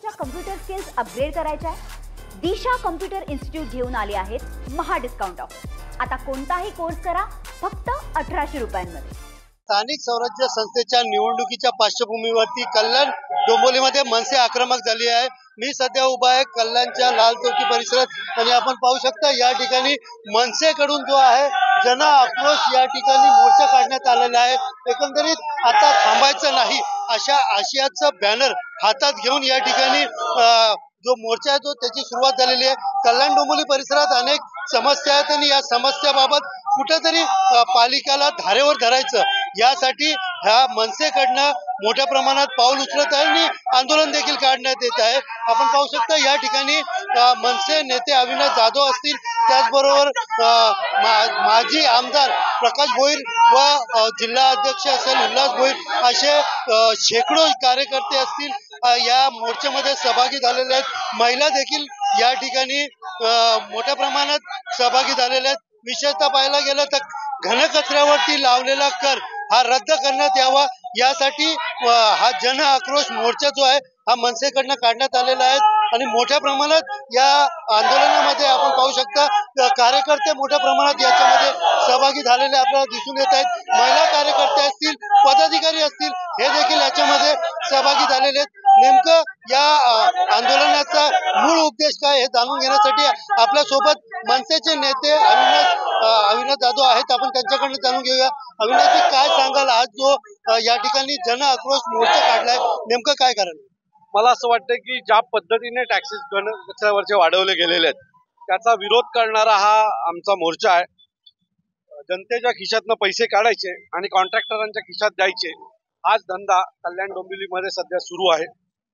तुमच्या computer skills upgrade करायच्या आहे? दिशा कम्प्युटर इन्स्टिट्यूट घेऊन आले आहेत महा डिस्काउंट ऑफर। आता कोणताही कोर्स करा फक्त 1800 रुपयांमध्ये। स्थानिक स्वराज्य संस्थेच्या निवडणुकीच्या पार्श्वभूमीवरती कल्याण डोंबिवलीमध्ये मनसे आक्रमक झाली आहे। मी सध्या उभा आहे कल्याणच्या लाल चौकी परिसरात आणि आपण पाहू शकता या ठिकाणी मनसेकडून जो आहे जन आक्रोश या ठिकाणी मोर्चा काढण्यात आलेला आहे। एकंदरीत आता थांबायचं नाही अशा आशयाचं बॅनर हातात घेऊन या ठिकाणी जो मोर्चा आहे तो त्याची सुरुवात झालेली आहे। कल्याण डोंबिवली परिसरात अनेक समस्या आहेत आणि या समस्याबाबत कुठेतरी पालिकेला धारेवर धरायचं यासाठी ह्या मनसेकडनं मोठ्या प्रमाणात पाऊल उचलत आहे आणि आंदोलन देखील काढण्यात येत आहे। आपण पाहू शकता या ठिकाणी मनसे नेते अविनाश जाधव असतील, त्याचबरोबर माजी आमदार प्रकाश भोईर व जिल्हा अध्यक्ष असेल उल्हास भोईर असे शेकडो कार्यकर्ते असतील या मोर्चामध्ये सहभागी झालेले आहेत। महिला देखील या ठिकाणी मोठ्या प्रमाणात सहभागी झालेले आहेत। विशेषतः पाहायला गेलं तर घनकचऱ्यावरती लावलेला कर हा रद्द करण्यात यावा यासाठी हा जन आक्रोश मोर्चा जो आहे हा मनसेकडनं काढण्यात आलेला आहे आणि मोठ्या प्रमाणात या आंदोलनामध्ये आपण पाहू शकता कार्यकर्ते मोठ्या प्रमाणात याच्यामध्ये सहभागी झालेले आपल्याला दिसून येत आहेत। महिला कार्यकर्ते असतील, पदाधिकारी असतील हे देखील याच्यामध्ये सहभागी झालेले आहेत। नेमकं या आंदोलनाचा मूळ उद्देश काय हे जाणून घेण्यासाठी आपल्या सोबत मनसेचे नेते अविनाश जाधव आहेत। आपण त्यांच्याकडनं जाणून घेऊया। अविनाशजी, काय सांगाल, आज जो या ठिकाणी जन आक्रोश मोर्चा काढलाय नेमकं काय कारण? मला असं वाटतं की ज्या पद्धतीने टॅक्सेस घनकचऱ्यावरचे वाढवले गेलेले आहेत त्याचा विरोध करणारा हा आमचा मोर्चा आहे। जनतेच्या खिशातनं पैसे काढायचे आणि कॉन्ट्रॅक्टरांच्या खिशात द्यायचे हाच धंदा कल्याण डोंबिवलीमध्ये सध्या सुरू आहे।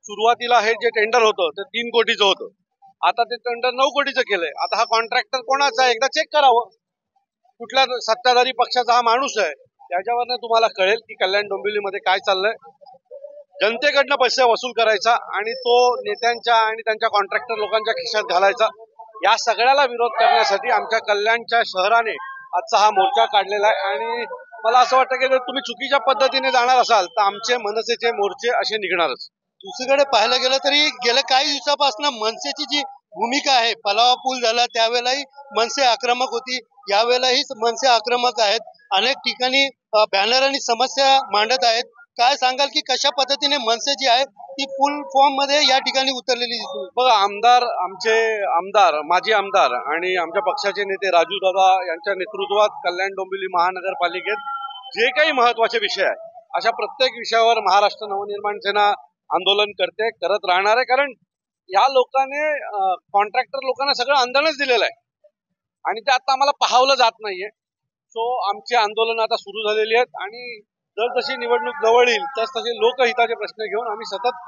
सुरुवातीला हे जे टेंडर होतं ते 3 कोटीचं होतं, आता ते टेंडर 9 कोटीचं केलंय। आता हा कॉन्ट्रॅक्टर कोणाचा आहे एकदा चेक करावं, कुठल्या सत्ताधारी पक्षाचा हा माणूस आहे, त्याच्यावरनं तुम्हाला कळेल की कल्याण डोंबिवलीमध्ये काय चाललंय। जनतेकडनं पैसे वसूल करायचा आणि तो नेत्यांच्या आणि त्यांच्या कॉन्ट्रॅक्टर लोकांच्या खिशात घालायचा, या सगळ्याला विरोध करण्यासाठी आमच्या कल्याणच्या शहराने आजचा हा मोर्चा काढलेला आहे। आणि मला असं वाटतं की जर तुम्ही चुकीच्या पद्धतीने जाणार असाल तर आमचे मनसेचे मोर्चे असे निघणारच। दुसरीकडे पाहायला गेलं तरी गेल्या काही दिवसापासून मनसेची जी भूमिका आहे, पलावा पूल झाला त्यावेळेलाही मनसे आक्रमक होती, यावेळेलाही मनसे आक्रमक आहेत। अनेक ठिकाणी बॅनर आणि समस्या मांडत आहेत। काय सांगाल की कशा पद्धतीने मनसे जी आहे ती फुल फॉर्म मध्ये या ठिकाणी उतरलेली दिसते? बघा, आमचे आमदार, माजी आमदार आणि आमच्या पक्षाचे नेते राजू दादा यांच्या नेतृत्वात कल्याण डोंबिवली महानगरपालिकेत जे काही महत्वाचे विषय आहे अशा प्रत्येक विषयावर महाराष्ट्र नवनिर्माण सेना आंदोलन करत राहणार आहे। कारण या लोकांनी कॉन्ट्रॅक्टर लोकांना सगळं आंदोलनच दिलेलं आहे आणि ते आता आम्हाला पाहावलं जात नाहीये। सो आमचे आंदोलन आता सुरू झालेली आहेत आणि जशी निवडणूक जवळ येईल तसे लोकहिताचे प्रश्न घेऊन आम्ही सतत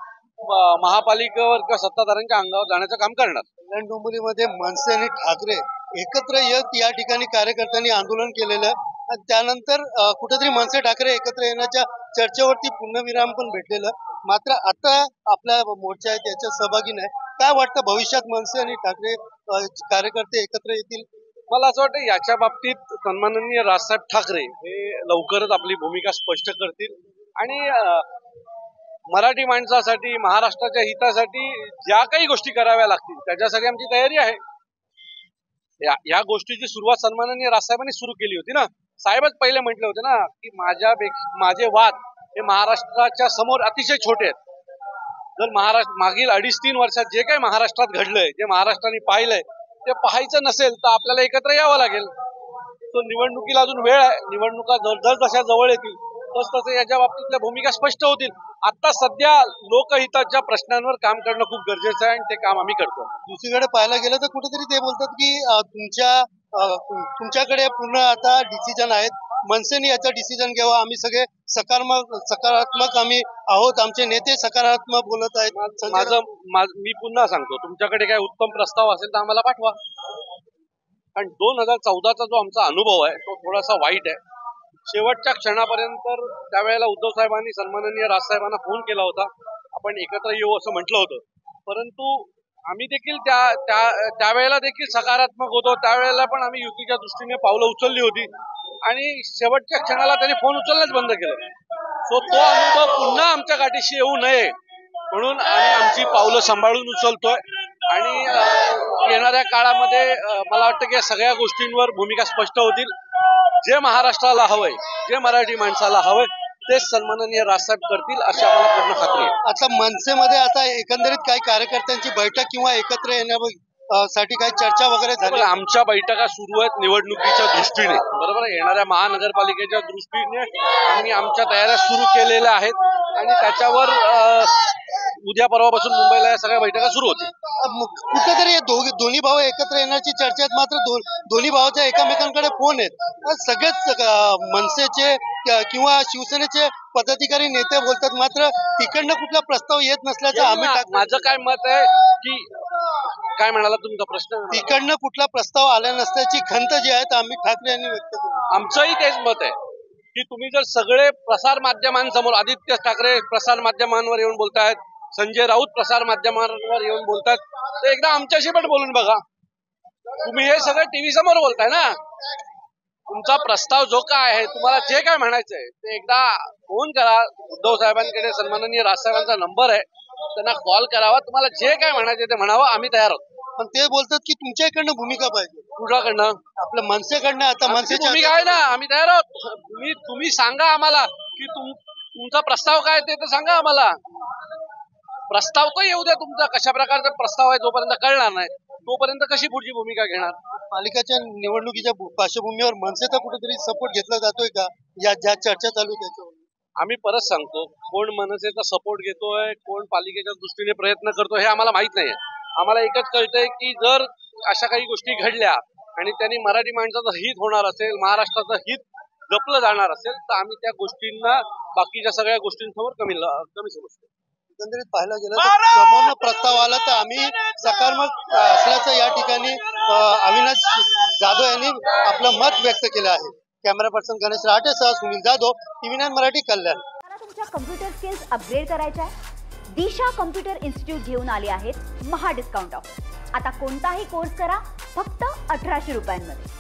महापालिकेवर किंवा सत्ताधाऱ्यांच्या अंगावर जाण्याचं काम करणार। कल्याण डोंबिवलीमध्ये मनसे आणि ठाकरे एकत्र येत या ठिकाणी कार्यकर्त्यांनी आंदोलन केलेलं आणि त्यानंतर कुठेतरी मनसे ठाकरे एकत्र येण्याच्या चर्चेवरती पूर्णविराम पण भेटलेलं, मात्र आता आपला मोर्चा आहे त्याच्या सहभागी नाही। काय वाटतं भविष्यात मनसे आणि ठाकरे कार्यकर्ते एकत्र येतील? मला असं वाटतं याच्या बाबतीत सन्माननीय राजसाहेब ठाकरे हे लवकरच आपली भूमिका स्पष्ट करतील आणि मराठी माणसासाठी, महाराष्ट्राच्या हितासाठी ज्या काही गोष्टी कराव्या लागतील त्याच्यासाठी आमची तयारी आहे। या गोष्टीची सुरुवात सन्माननीय राजसाहेबांनी सुरू केली होती ना। साहेबच पहिले म्हटले होते ना की माझे वाद हे महाराष्ट्राच्या समोर अतिशय छोटे आहेत। जर मागील 2.5-3 वर्षात जे काही महाराष्ट्रात घडलंय, जे महाराष्ट्राने पाहिलंय ते पाहायचं नसेल तर आपल्याला एकत्र यावं लागेल। तो निवडणुकीला अजून वेळ आहे, निवडणुका जशा जवळ येतील तसतसे याच्या बाबतीतल्या भूमिका स्पष्ट होतील। आता सध्या लोकहिताच्या प्रश्नांवर काम करणं खूप गरजेचं आहे आणि ते काम आम्ही करतो। दुसरीकडे पाहायला गेलं तर कुठेतरी ते बोलतात की तुमच्याकडे पूर्ण आता डिसिजन आहेत, मनसेने याचा डिसिजन घ्यावा, आम्ही सगळे सकारात्मक आम्ही आहोत, आमचे नेते सकारात्मक बोलत आहेत। मी पुन्हा सांगतो, तुमच्याकडे काय उत्तम प्रस्ताव असेल तर आम्हाला पाठवा। कारण 2014चा जो आमचा अनुभव आहे तो थोडासा वाईट आहे। शेवटच्या क्षणापर्यंत त्यावेळेला उद्धव साहेबांनी सन्माननीय राजसाहेबांना फोन केला होता, आपण एकत्र येऊ असं म्हटलं होतं, परंतु आम्ही देखील त्यावेळेला देखील सकारात्मक होतो। त्यावेळेला पण आम्ही युतीच्या दृष्टीने पावलं उचलली होती आणि शेवटच्या क्षणाला त्यांनी फोन उचलणंच बंद केलं। सो तो अनुभव पुन्हा आमच्या गाठीशी येऊ नये म्हणून आम्ही आमची पावलं सांभाळून उचलतोय आणि येणाऱ्या काळामध्ये मला वाटतं की या सगळ्या गोष्टींवर भूमिका स्पष्ट होतील. जे महाराष्ट्राला हवंय, जे मराठी माणसाला हवंय तेच सन्माननीय राजसाहेब करतील अशी आम्हाला पूर्ण खात्री आहे. आता मनसेमध्ये आता एकंदरीत काही कार्यकर्त्यांची बैठक किंवा एकत्र येण्यासाठी काही चर्चा वगैरे झाली. आमच्या बैठका सुरू आहेत निवडणुकीच्या दृष्टीने, बरोबर आहे. येणाऱ्या महानगरपालिकेच्या दृष्टीने आम्ही आमच्या तयाऱ्या सुरू केलेल्या आहेत आणि त्याच्यावर उद्या परवापासून मुंबईला या सगळ्या बैठका सुरू होतील. कुठेतरी दोन्ही भाऊ एकत्र येण्याची चर्चा आहेत, मात्र दोन्ही भावाच्या एकमेकांकडे फोन आहेत. सगळेच मनसेचे किंवा शिवसेनेचे पदाधिकारी नेते बोलतात, मात्र तिकडनं कुठला प्रस्ताव येत नसल्याचं आम्ही माझं काय मत आहे की काय म्हणाला तुमचा प्रश्न? तिकडनं कुठला प्रस्ताव आला नसल्याची खंत जी आहे आम्ही ठाकरे यांनी व्यक्त केली. आमचंही तेच मत आहे की तुम्ही जर सगळे प्रसार माध्यमांसमोर, आदित्य ठाकरे प्रसार माध्यमांवर येऊन बोलतायत, संजय राऊत प्रसार माध्यमांवर येऊन बोलतात, तर एकदा आमच्याशी पण बोलून बघा. तुम्ही हे सगळं टीव्ही समोर बोलताय ना. तुमचा प्रस्ताव जो काय आहे, तुम्हाला जे काय म्हणायचंय ते एकदा फोन करा. उद्धव साहेबांकडे सन्माननीय राजसाहेबांचा नंबर आहे, त्यांना कॉल करावा. तुम्हाला जे काय म्हणायचे ते म्हणावं, आम्ही तयार आहोत. पण ते बोलतात की तुमच्या इकडनं भूमिका पाहिजे. कुणाकडनं? आपल्या मनसेकडनं. आता मनसेची भूमिका आहे ना, आम्ही तयार आहोत. तुम्ही सांगा आम्हाला की तुमचा प्रस्ताव काय ते सांगा आम्हाला. प्रस्ताव तर येऊ द्या तुमचा, कशा प्रकारचा प्रस्ताव आहे जोपर्यंत कळणार नाही तोपर्यंत कशी पुढची भूमिका घेणार. पालिकेच्या निवडणुकीच्या पार्श्वभूमीवर मनसेचा कुठेतरी सपोर्ट घेतला जातोय का, या ज्या चर्चा चालू त्याच्यावर? आम्ही परत सांगतो, कोण मनसेचा सपोर्ट घेतोय, कोण पालिकेच्या दृष्टीने प्रयत्न करतोय हे आम्हाला माहित नाहीये. आम्हाला एकच कळतंय की जर अशा काही गोष्टी घडल्या आणि त्यांनी मराठी माणसाचं हित होणार असेल, महाराष्ट्राचं हित जपलं जाणार असेल, तर आम्ही त्या गोष्टींना बाकीच्या सगळ्या गोष्टींसमोर कमी समजतो. एकंदरीत पाहायला गेलं तर समोरनं प्रस्ताव आला तर आम्ही सकारात्मक असल्याचं या ठिकाणी अविनाश जाधव यांनी आपलं मत व्यक्त केलं आहे. कॅमेरा पर्सन गणेश राठेसह सुनील जाधव, TV9 मराठी, कल्याण. मला तुमच्या कम्प्युटर स्किल्स अपग्रेड करायच्या आहे? दिशा कम्प्युटर इन्स्टिट्यूट घेऊन आले आहेत महा डिस्काउंट ऑफर. आता कोणताही कोर्स करा फक्त 1800 रुपयांमध्ये.